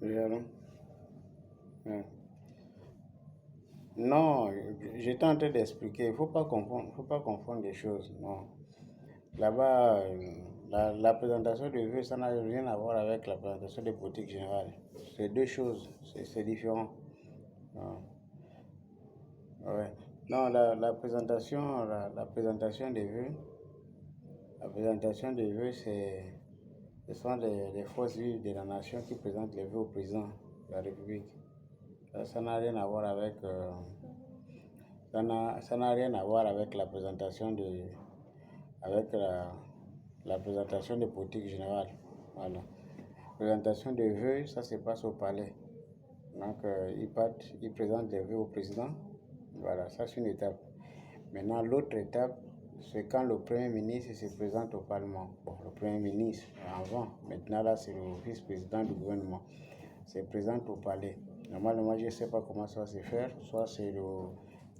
Oui, allô? Ouais. Non, j'étais en train d'expliquer. Faut pas confondre les choses. Non. Là-bas, la présentation de vœux, ça n'a rien à voir avec la présentation de politique générale. C'est deux choses. C'est différent. Non. Ouais. Non, la présentation des vœux, ce sont les forces vives de la nation qui présentent les vœux au président de la République. Ça n'a rien à voir avec ça n'a rien à voir avec avec la présentation de politique générale. Voilà. Présentation de vœux, ça se passe au palais. Donc, ils présentent les vœux au président. Voilà, ça c'est une étape. Maintenant, l'autre étape, c'est quand le Premier ministre se présente au Parlement. Bon, le Premier ministre, avant, maintenant là, c'est le vice-président du gouvernement. Se présente au palais. Normalement, je ne sais pas comment ça va se faire.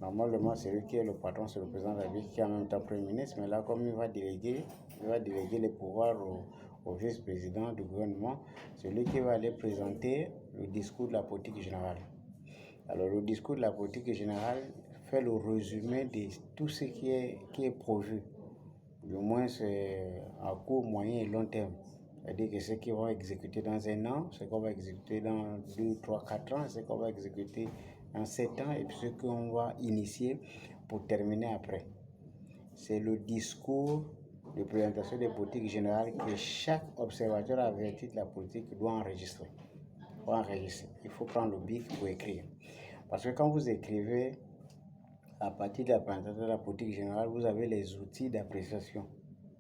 Normalement, c'est lui qui est le patron, c'est le président de la République qui est en même temps Premier ministre. Mais là, comme il va déléguer les pouvoirs au vice-président du gouvernement, c'est lui qui va aller présenter le discours de la politique générale. Alors, le discours de la politique générale fait le résumé de tout ce qui est prévu. Du moins, c'est à court, moyen et long terme. C'est-à-dire que ce qui va exécuter dans un an, ce qu'on va exécuter dans 2, 3, 4 ans, ce qu'on va exécuter dans 7 ans, et puis ce qu'on va initier pour terminer après. C'est le discours de présentation des politiques générales que chaque observateur averti de la politique doit enregistrer. Il faut prendre le bic pour écrire. Parce que quand vous écrivez, à partir de la présentation de la politique générale, vous avez les outils d'appréciation.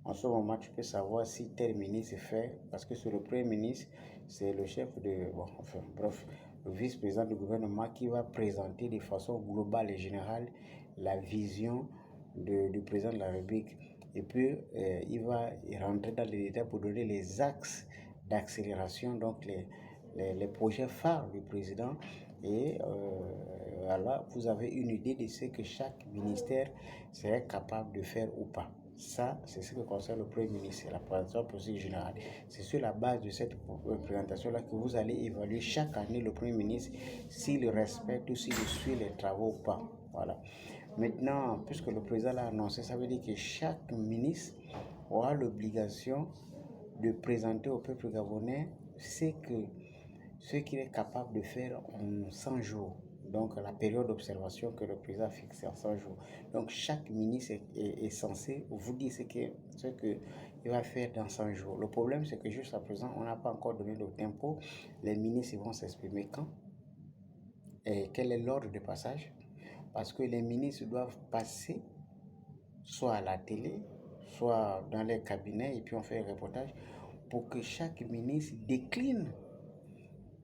En ce moment, tu peux savoir si tel ministre fait, parce que sur le Premier ministre, c'est le chef de, bon, enfin, bref, le vice-président du gouvernement qui va présenter de façon globale et générale la vision du président de la République. Et puis, il va rentrer dans les détails pour donner les axes d'accélération, donc les projets phares du président. Et voilà, vous avez une idée de ce que chaque ministère serait capable de faire ou pas. Ça, c'est ce que concerne le Premier ministre, la présentation politique générale. C'est sur la base de cette présentation-là que vous allez évaluer chaque année le Premier ministre s'il respecte ou s'il suit les travaux ou pas. Voilà. Maintenant, puisque le président l'a annoncé, ça veut dire que chaque ministre aura l'obligation de présenter au peuple gabonais ce qu'il est capable de faire en 100 jours. Donc, la période d'observation que le président a fixée en 100 jours. Donc, chaque ministre est censé vous dire ce qu'il va faire dans 100 jours. Le problème, c'est que jusqu'à présent, on n'a pas encore donné le tempo. Les ministres vont s'exprimer quand et quel est l'ordre de passage. Parce que les ministres doivent passer soit à la télé, soit dans les cabinets, et puis on fait un reportage pour que chaque ministre décline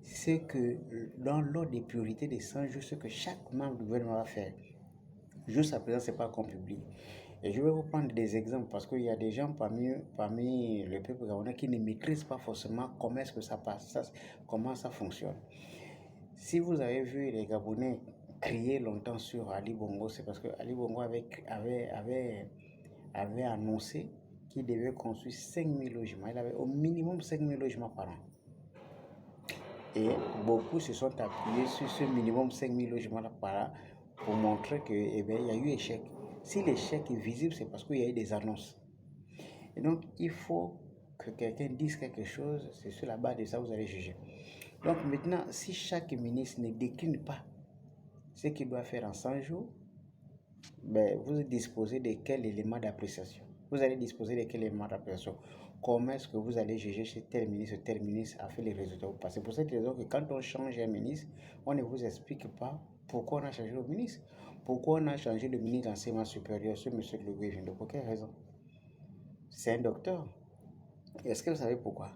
ce que, dans l'ordre des priorités des 100 jours, ce que chaque membre du gouvernement va faire. Jusqu'à présent, ce n'est pas qu'on publie. Et je vais vous prendre des exemples parce qu'il y a des gens parmi le peuple gabonais qui ne maîtrisent pas forcément comment est-ce que ça passe, comment ça fonctionne. Si vous avez vu les Gabonais crier longtemps sur Ali Bongo, c'est parce que Ali Bongo avait annoncé qu'il devait construire 5000 logements. Il avait au minimum 5000 logements par an. Et beaucoup se sont appuyés sur ce minimum 5000 logements par an pour montrer qu'il y a eu échec. Si l'échec est visible, c'est parce qu'il y a eu des annonces. Et donc, il faut que quelqu'un dise quelque chose, c'est sur la base de ça que vous allez juger. Donc maintenant, si chaque ministre ne décline pas ce qu'il doit faire en 100 jours, ben, vous disposez de quel élément d'appréciation? Vous allez disposer de quel élément d'appréciation? Comment est-ce que vous allez juger si tel ministre a fait les résultats ou pas? C'est pour cette raison que quand on change un ministre, on ne vous explique pas pourquoi on a changé le ministre. Pourquoi on a changé le ministre d'enseignement supérieur, ce monsieur de Louis-Vindo? Pour quelle raison? C'est un docteur. Est-ce que vous savez pourquoi?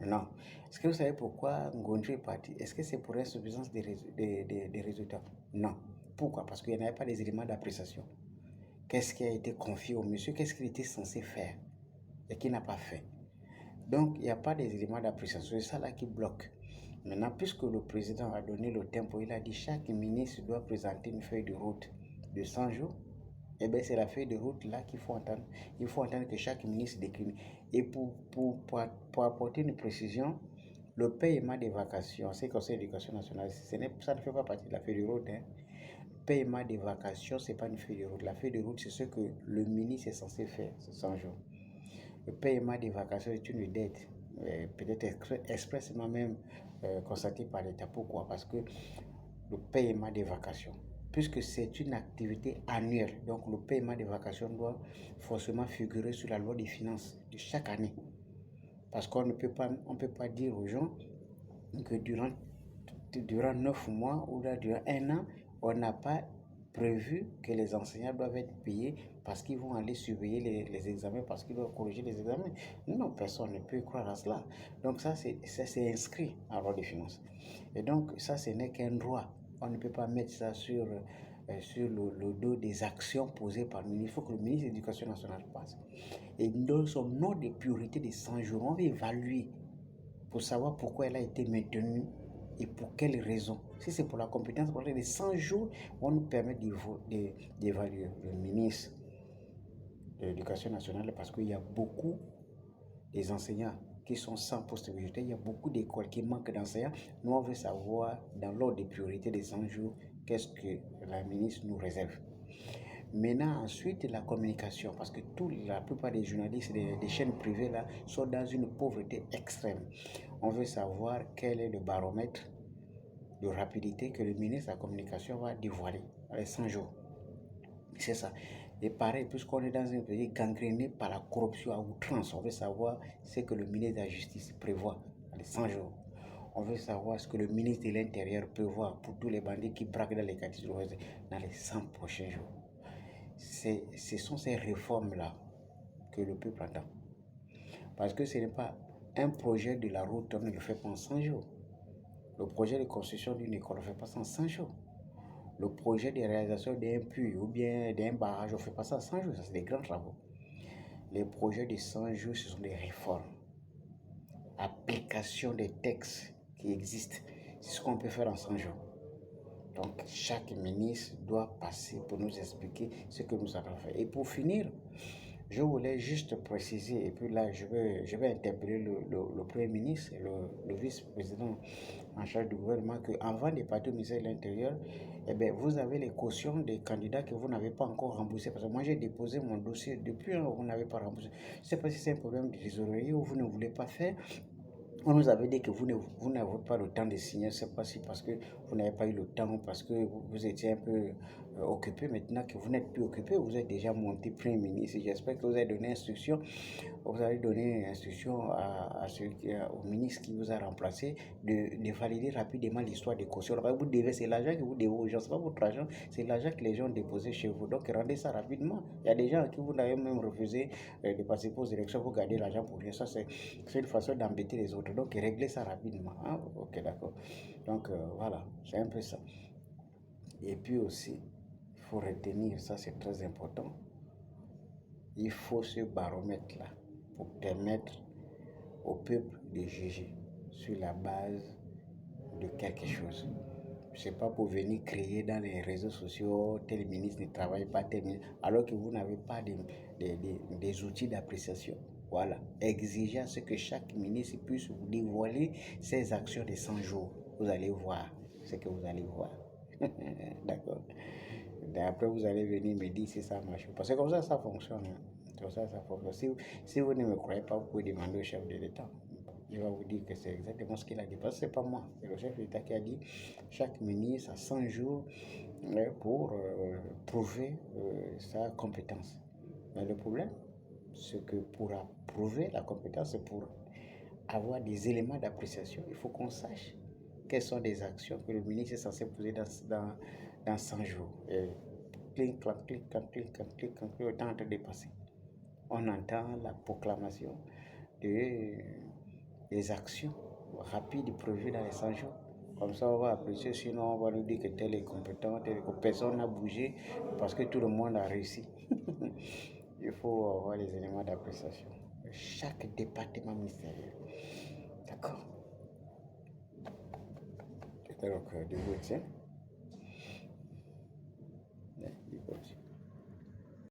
Non. Est-ce que vous savez pourquoi Ngondji est parti? Est-ce que c'est pour insuffisance des résultats? Non. Pourquoi? Parce qu'il n'y avait pas des éléments d'appréciation. Qu'est-ce qui a été confié au monsieur? Qu'est-ce qu'il était censé faire et qu'il n'a pas fait? Donc, il n'y a pas des éléments d'appréciation. C'est ça là qui bloque. Maintenant, puisque le président a donné le tempo, il a dit chaque ministre doit présenter une feuille de route de 100 jours. Eh bien, c'est la feuille de route là qu'il faut entendre. Il faut entendre que chaque ministre décline. Et pour apporter une précision, Le paiement des vacations, c'est Conseil d'éducation nationale, ça ne fait pas partie de la feuille de route. Hein. Paiement des vacations, ce n'est pas une feuille de route. La feuille de route, c'est ce que le ministre est censé faire, c'est 100 jours. Le paiement des vacations est une dette, peut-être expressément même constatée par l'État. Pourquoi? Parce que le paiement des vacations, puisque c'est une activité annuelle, donc le paiement des vacations doit forcément figurer sur la loi des finances de chaque année. Parce qu'on ne peut pas dire aux gens que durant 9 mois ou durant un an, on n'a pas prévu que les enseignants doivent être payés parce qu'ils vont aller surveiller les examens, parce qu'ils doivent corriger les examens. Non, personne ne peut croire à cela. Donc ça, c'est inscrit en loi des finances. Et donc ça, ce n'est qu'un droit. On ne peut pas mettre ça sur le dos des actions posées par le ministre. Il faut que le ministre de l'Éducation nationale passe. Et dans son nom de priorité des 100 jours, on va évaluer pour savoir pourquoi elle a été maintenue et pour quelles raisons. Si c'est pour la compétence, pour les 100 jours vont nous permettre d'évaluer le ministre de l'Éducation nationale parce qu'il y a beaucoup des enseignants qui sont sans poste budgétaire, il y a beaucoup d'écoles qui manquent d'enseignants. Nous, on veut savoir, dans l'ordre des priorités des 100 jours, qu'est-ce que la ministre nous réserve. Maintenant, ensuite, la communication, parce que la plupart des journalistes des chaînes privées là, sont dans une pauvreté extrême. On veut savoir quel est le baromètre de rapidité que le ministre de la Communication va dévoiler dans les 100 jours. C'est ça. Et pareil, puisqu'on est dans un pays gangréné par la corruption à outrance, on veut savoir ce que le ministre de la Justice prévoit dans les 100 jours. On veut savoir ce que le ministre de l'Intérieur prévoit pour tous les bandits qui braquent dans les quartiers dans les 100 prochains jours. Ce sont ces réformes-là que le peuple attend. Parce que ce n'est pas un projet de la route, on ne le fait pas en 100 jours. Le projet de construction d'une école, on ne fait pas ça en 100 jours. Le projet de réalisation d'un puits ou bien d'un barrage, on ne fait pas ça en 100 jours. Ça, c'est des grands travaux. Les projets de 100 jours, ce sont des réformes. Application des textes qui existent. C'est ce qu'on peut faire en 100 jours. Donc, chaque ministre doit passer pour nous expliquer ce que nous allons faire. Et pour finir, je voulais juste préciser, et puis là, je vais interpeller le Premier ministre et le vice-président en charge du gouvernement, qu'avant de partir au ministère de l'Intérieur, eh bien, vous avez les cautions des candidats que vous n'avez pas encore remboursés. Parce que moi, j'ai déposé mon dossier depuis, vous n'avez pas remboursé. Je ne sais pas si c'est un problème de trésorerie ou vous ne voulez pas faire. On nous avait dit que vous n'avez pas le temps de signer, je ne sais pas si parce que vous n'avez pas eu le temps, parce que vous étiez un peu occupé. Maintenant que vous n'êtes plus occupé, vous êtes déjà monté Premier ministre. J'espère que vous avez donné instruction. Vous avez donné instruction au ministre qui vous a remplacé de valider rapidement l'histoire des cautions. Vous devez, c'est l'argent que vous devez aux gens, ce n'est pas votre argent, c'est l'argent que les gens ont déposé chez vous. Donc rendez ça rapidement. Il y a des gens qui vous avez même refusé de passer pour les élections, vous gardez l'argent pour rien. Ça, c'est une façon d'embêter les autres. Donc réglez ça rapidement. Hein? Ok, d'accord. Donc voilà, c'est un peu ça. Et puis aussi, il faut retenir, ça c'est très important, il faut ce baromètre-là pour permettre au peuple de juger sur la base de quelque chose. Ce n'est pas pour venir créer dans les réseaux sociaux, tel ministre ne travaille pas, tel ministre, alors que vous n'avez pas des outils d'appréciation. Voilà, exigez à ce que chaque ministre puisse vous dévoiler ses actions de 100 jours. Vous allez voir ce que vous allez voir. D'accord. Après, vous allez venir me dire si ça marche. Parce que comme ça fonctionne. Hein. Comme ça fonctionne. Si vous ne me croyez pas, vous pouvez demander au chef de l'État. Il va vous dire que c'est exactement ce qu'il a dit. Parce que ce n'est pas moi. C'est le chef de l'État qui a dit chaque ministre a 100 jours pour prouver sa compétence. Mais le problème, c'est que pour prouver la compétence, c'est pour avoir des éléments d'appréciation. Il faut qu'on sache quelles sont les actions que le ministre est censé poser dans 100 jours. Et clic, clac, clic, clac, clic, clac, clic, clac, le temps est en train de passer. On entend la proclamation des actions rapides prévues dans les 100 jours. Comme ça, on va apprécier, sinon on va nous dire que tel est compétent, que personne n'a bougé parce que tout le monde a réussi. Il faut avoir les éléments d'appréciation de chaque département ministériel. D'accord. Donc, de vous, tiens.